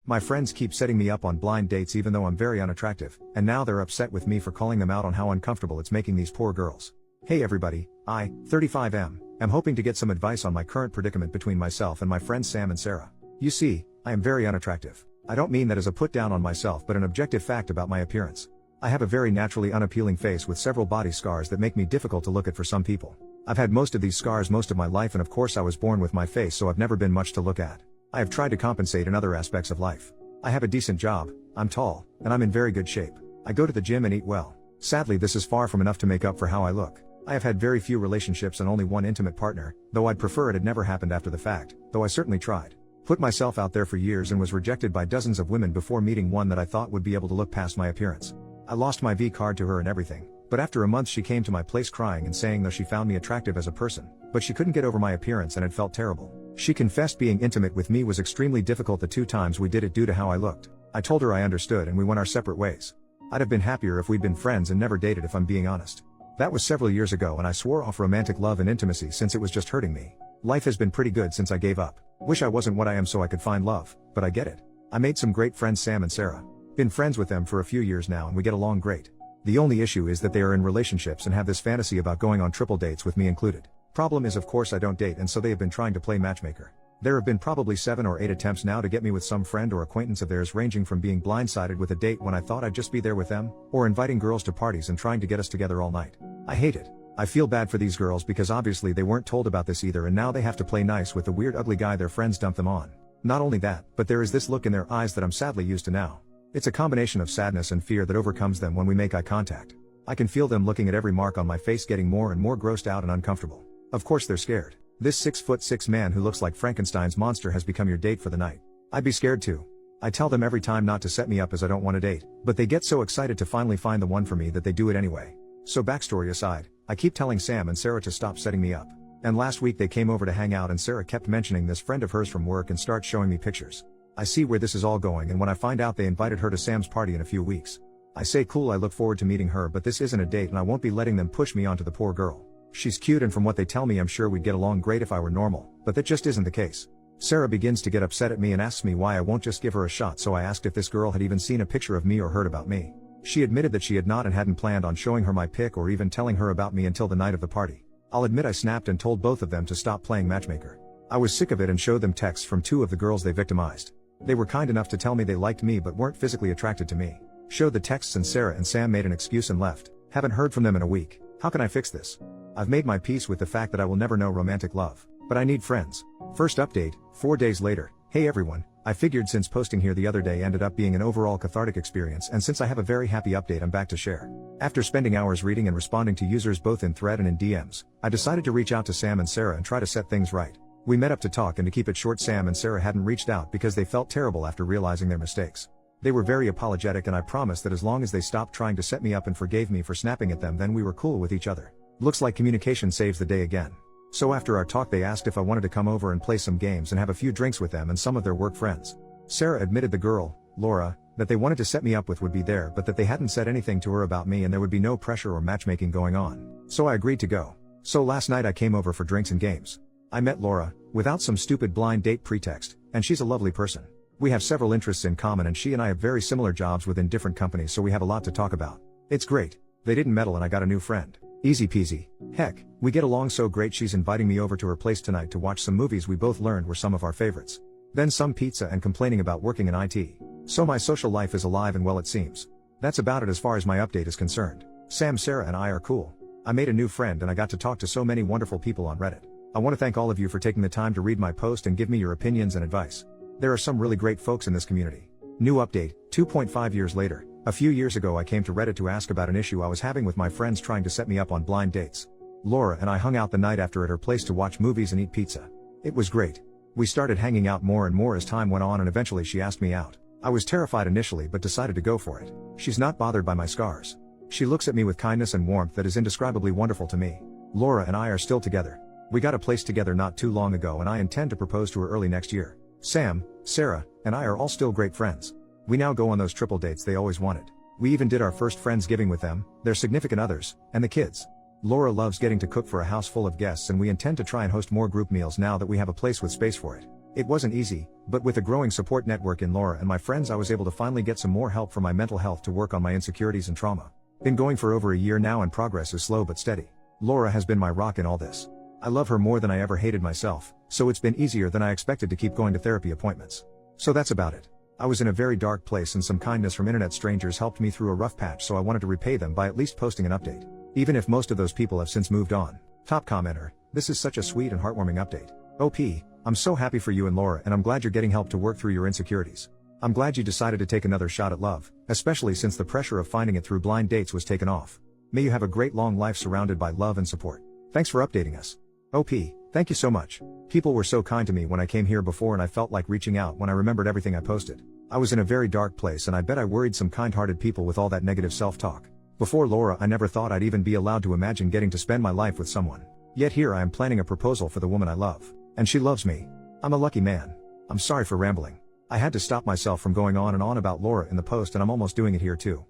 My friends keep setting me up on blind dates even though I'm very unattractive, and now they're upset with me for calling them out on how uncomfortable it's making these poor girls. Hey everybody, I, 35M, am hoping to get some advice on my current predicament between myself and my friends Sam and Sarah. You see, I am very unattractive. I don't mean that as a put down on myself but an objective fact about my appearance. I have a very naturally unappealing face with several body scars that make me difficult to look at for some people. I've had most of these scars most of my life, and of course I was born with my face, so I've never been much to look at. I have tried to compensate in other aspects of life. I have a decent job, I'm tall, and I'm in very good shape. I go to the gym and eat well. Sadly, this is far from enough to make up for how I look. I have had very few relationships and only one intimate partner, though I'd prefer it had never happened after the fact, though I certainly tried. Put myself out there for years and was rejected by dozens of women before meeting one that I thought would be able to look past my appearance. I lost my V card to her and everything, but after a month she came to my place crying and saying though she found me attractive as a person, but she couldn't get over my appearance and it felt terrible. She confessed being intimate with me was extremely difficult the 2 times we did it due to how I looked. I told her I understood and we went our separate ways. I'd have been happier if we'd been friends and never dated if I'm being honest. That was several years ago and I swore off romantic love and intimacy since it was just hurting me. Life has been pretty good since I gave up. Wish I wasn't what I am so I could find love, but I get it. I made some great friends Sam and Sarah. Been friends with them for a few years now and we get along great. The only issue is that they are in relationships and have this fantasy about going on triple dates with me included. Problem is of course I don't date and so they have been trying to play matchmaker. There have been probably 7 or 8 attempts now to get me with some friend or acquaintance of theirs, ranging from being blindsided with a date when I thought I'd just be there with them, or inviting girls to parties and trying to get us together all night. I hate it. I feel bad for these girls because obviously they weren't told about this either and now they have to play nice with the weird ugly guy their friends dumped them on. Not only that, but there is this look in their eyes that I'm sadly used to now. It's a combination of sadness and fear that overcomes them when we make eye contact. I can feel them looking at every mark on my face getting more and more grossed out and uncomfortable. Of course they're scared. This 6'6" man who looks like Frankenstein's monster has become your date for the night. I'd be scared too. I tell them every time not to set me up as I don't want to date, but they get so excited to finally find the one for me that they do it anyway. So backstory aside, I keep telling Sam and Sarah to stop setting me up. And last week they came over to hang out and Sarah kept mentioning this friend of hers from work and starts showing me pictures. I see where this is all going and when I find out they invited her to Sam's party in a few weeks. I say cool, I look forward to meeting her, but this isn't a date and I won't be letting them push me onto the poor girl. She's cute and from what they tell me I'm sure we'd get along great if I were normal, but that just isn't the case. Sarah begins to get upset at me and asks me why I won't just give her a shot, so I asked if this girl had even seen a picture of me or heard about me. She admitted that she had not and hadn't planned on showing her my pic or even telling her about me until the night of the party. I'll admit I snapped and told both of them to stop playing matchmaker. I was sick of it and showed them texts from 2 of the girls they victimized. They were kind enough to tell me they liked me but weren't physically attracted to me. Showed the texts and Sarah and Sam made an excuse and left. Haven't heard from them in a week. How can I fix this? I've made my peace with the fact that I will never know romantic love, but I need friends. First update, 4 days later. Hey everyone, I figured since posting here the other day ended up being an overall cathartic experience, and since I have a very happy update I'm back to share. After spending hours reading and responding to users both in thread and in DMs, I decided to reach out to Sam and Sarah and try to set things right. We met up to talk, and to keep it short, Sam and Sarah hadn't reached out because they felt terrible after realizing their mistakes. They were very apologetic and I promised that as long as they stopped trying to set me up and forgave me for snapping at them, then we were cool with each other. Looks like communication saves the day again. So after our talk they asked if I wanted to come over and play some games and have a few drinks with them and some of their work friends. Sarah admitted the girl, Laura, that they wanted to set me up with would be there but that they hadn't said anything to her about me and there would be no pressure or matchmaking going on. So I agreed to go. So last night I came over for drinks and games. I met Laura, without some stupid blind date pretext, and she's a lovely person. We have several interests in common and she and I have very similar jobs within different companies, so we have a lot to talk about. It's great. They didn't meddle and I got a new friend. Easy peasy. Heck, we get along so great she's inviting me over to her place tonight to watch some movies we both learned were some of our favorites. Then some pizza and complaining about working in IT. So my social life is alive and well it seems. That's about it as far as my update is concerned. Sam, Sarah and I are cool. I made a new friend and I got to talk to so many wonderful people on Reddit. I want to thank all of you for taking the time to read my post and give me your opinions and advice. There are some really great folks in this community. New update, 2.5 years later. A few years ago I came to Reddit to ask about an issue I was having with my friends trying to set me up on blind dates. Laura and I hung out the night after at her place to watch movies and eat pizza. It was great. We started hanging out more and more as time went on and eventually she asked me out. I was terrified initially but decided to go for it. She's not bothered by my scars. She looks at me with kindness and warmth that is indescribably wonderful to me. Laura and I are still together. We got a place together not too long ago and I intend to propose to her early next year. Sam, Sarah, and I are all still great friends. We now go on those triple dates they always wanted. We even did our first Friendsgiving with them, their significant others, and the kids. Laura loves getting to cook for a house full of guests and we intend to try and host more group meals now that we have a place with space for it. It wasn't easy, but with a growing support network in Laura and my friends I was able to finally get some more help for my mental health to work on my insecurities and trauma. Been going for over a year now and progress is slow but steady. Laura has been my rock in all this. I love her more than I ever hated myself, so it's been easier than I expected to keep going to therapy appointments. So that's about it. I was in a very dark place and some kindness from internet strangers helped me through a rough patch, so I wanted to repay them by at least posting an update. Even if most of those people have since moved on. Top commenter, this is such a sweet and heartwarming update. OP, I'm so happy for you and Laura and I'm glad you're getting help to work through your insecurities. I'm glad you decided to take another shot at love, especially since the pressure of finding it through blind dates was taken off. May you have a great long life surrounded by love and support. Thanks for updating us. OP, thank you so much. People were so kind to me when I came here before and I felt like reaching out when I remembered everything I posted. I was in a very dark place and I bet I worried some kind-hearted people with all that negative self-talk. Before Laura I never thought I'd even be allowed to imagine getting to spend my life with someone. Yet here I am planning a proposal for the woman I love. And she loves me. I'm a lucky man. I'm sorry for rambling. I had to stop myself from going on and on about Laura in the post and I'm almost doing it here too.